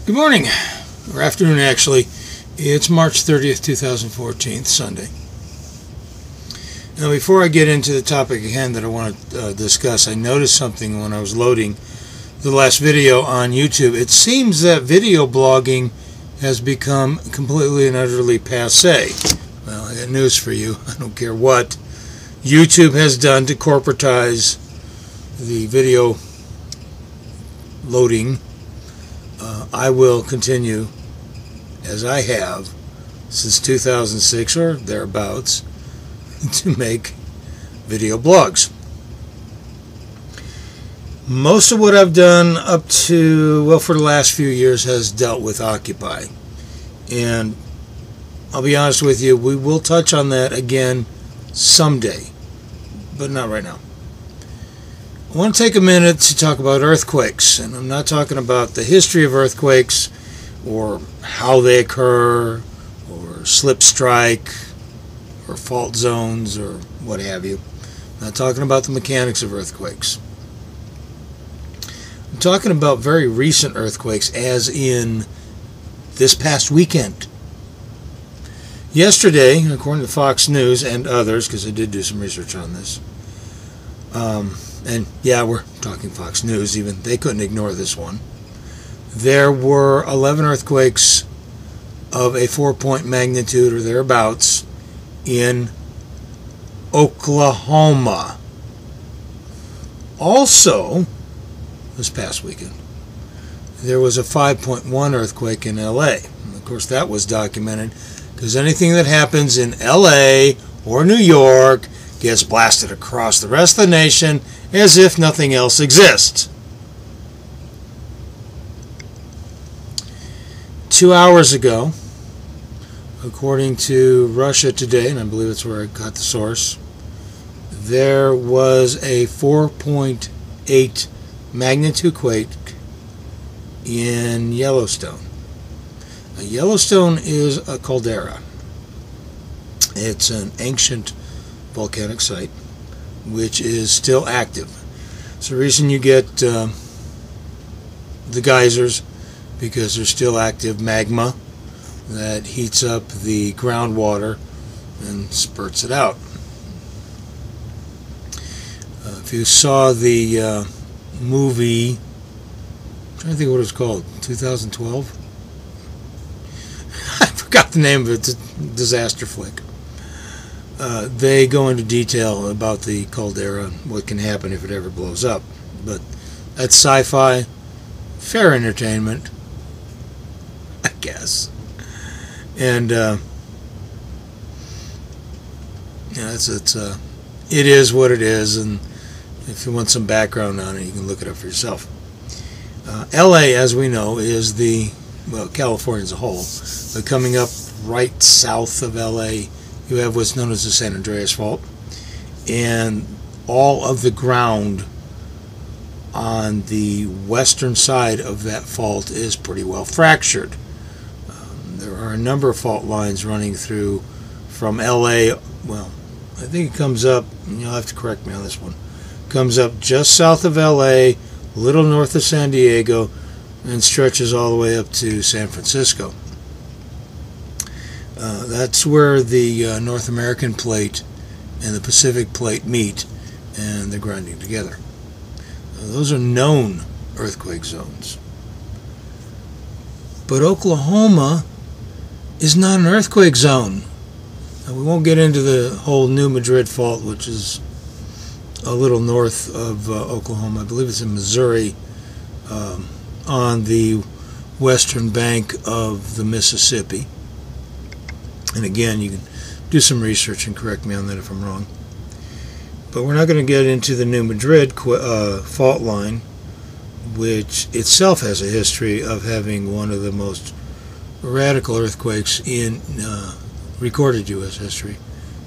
Good morning, or afternoon actually. It's March 30th, 2014, Sunday. Now before I get into the topic at hand that I want to discuss, I noticed something when I was loading the last video on YouTube. It seems that video blogging has become completely and utterly passé. Well, I got news for you. I don't care what YouTube has done to corporatize the video loading. I will continue, as I have since 2006 or thereabouts, to make video blogs. Most of what I've done up to, well, for the last few years has dealt with Occupy. And I'll be honest with you, we will touch on that again someday, but not right now. I want to take a minute to talk about earthquakes, and I'm not talking about the history of earthquakes or how they occur or slip strike or fault zones or what have you. I'm not talking about the mechanics of earthquakes. I'm talking about very recent earthquakes, as in this past weekend. Yesterday, according to Fox News and others, because I did do some research on this, and yeah, we're talking Fox News, even they couldn't ignore this one. There were 11 earthquakes of a 4-point magnitude or thereabouts in Oklahoma. Also, this past weekend, there was a 5.1 earthquake in LA. And of course, that was documented because anything that happens in LA or New York gets blasted across the rest of the nation as if nothing else exists. 2 hours ago, according to Russia Today, and I believe that's where I got the source, there was a 4.8 magnitude quake in Yellowstone. Now, Yellowstone is a caldera. It's an ancient volcanic site which is still active. It's the reason you get the geysers, because there's still active magma that heats up the groundwater and spurts it out. If you saw the movie, I'm trying to think what it was called, 2012? I forgot the name of it. It's a disaster flick. They go into detail about the caldera and what can happen if it ever blows up. But that's sci-fi, fair entertainment, I guess. And it is what it is. And if you want some background on it, you can look it up for yourself. LA, as we know, is California as a whole, but coming up right south of LA, you have what's known as the San Andreas Fault, and all of the ground on the western side of that fault is pretty well fractured. There are a number of fault lines running through from LA. Well, I think it comes up, you'll have to correct me on this one, comes up just south of LA, a little north of San Diego, and stretches all the way up to San Francisco. That's where the North American plate and the Pacific plate meet, and they're grinding together. Those are known earthquake zones. But Oklahoma is not an earthquake zone. Now, we won't get into the whole New Madrid Fault, which is a little north of Oklahoma. I believe it's in Missouri, on the western bank of the Mississippi. And again, you can do some research and correct me on that if I'm wrong. But we're not going to get into the New Madrid fault line, which itself has a history of having one of the most radical earthquakes in recorded U.S. history.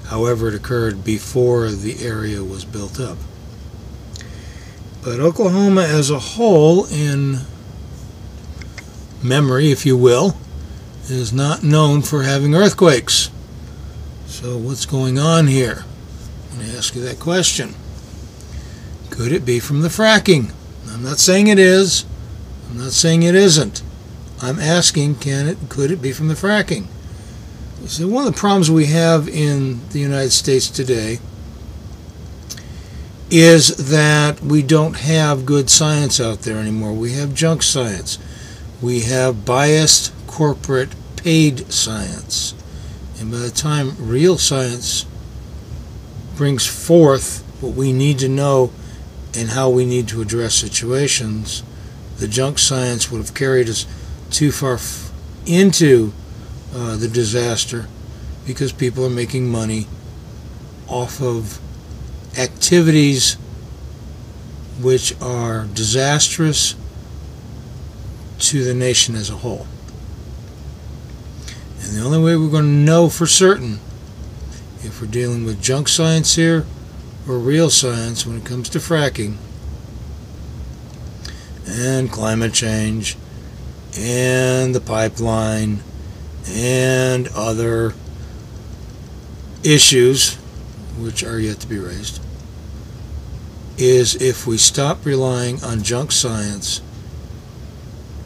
However, it occurred before the area was built up. But Oklahoma as a whole, in memory, if you will, is not known for having earthquakes. So what's going on here? I'm going to ask you that question. Could it be from the fracking? I'm not saying it is. I'm not saying it isn't. I'm asking, could it be from the fracking? So one of the problems we have in the United States today is that we don't have good science out there anymore. We have junk science. We have biased corporate paid science. And by the time real science brings forth what we need to know and how we need to address situations, the junk science would have carried us too far into the disaster, because people are making money off of activities which are disastrous to the nation as a whole. And the only way we're going to know for certain if we're dealing with junk science here or real science when it comes to fracking and climate change and the pipeline and other issues which are yet to be raised, is if we stop relying on junk science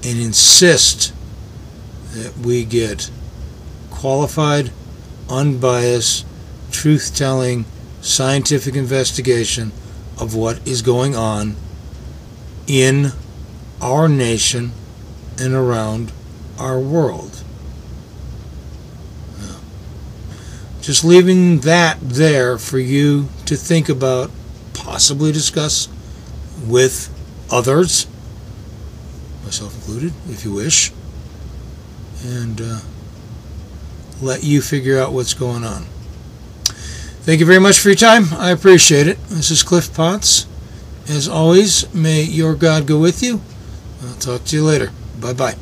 and insist that we get qualified, unbiased, truth-telling, scientific investigation of what is going on in our nation and around our world. Just leaving that there for you to think about, possibly discuss with others, myself included, if you wish, and let you figure out what's going on. Thank you very much for your time. I appreciate it. This is Cliff Potts. As always, may your God go with you. I'll talk to you later. Bye-bye.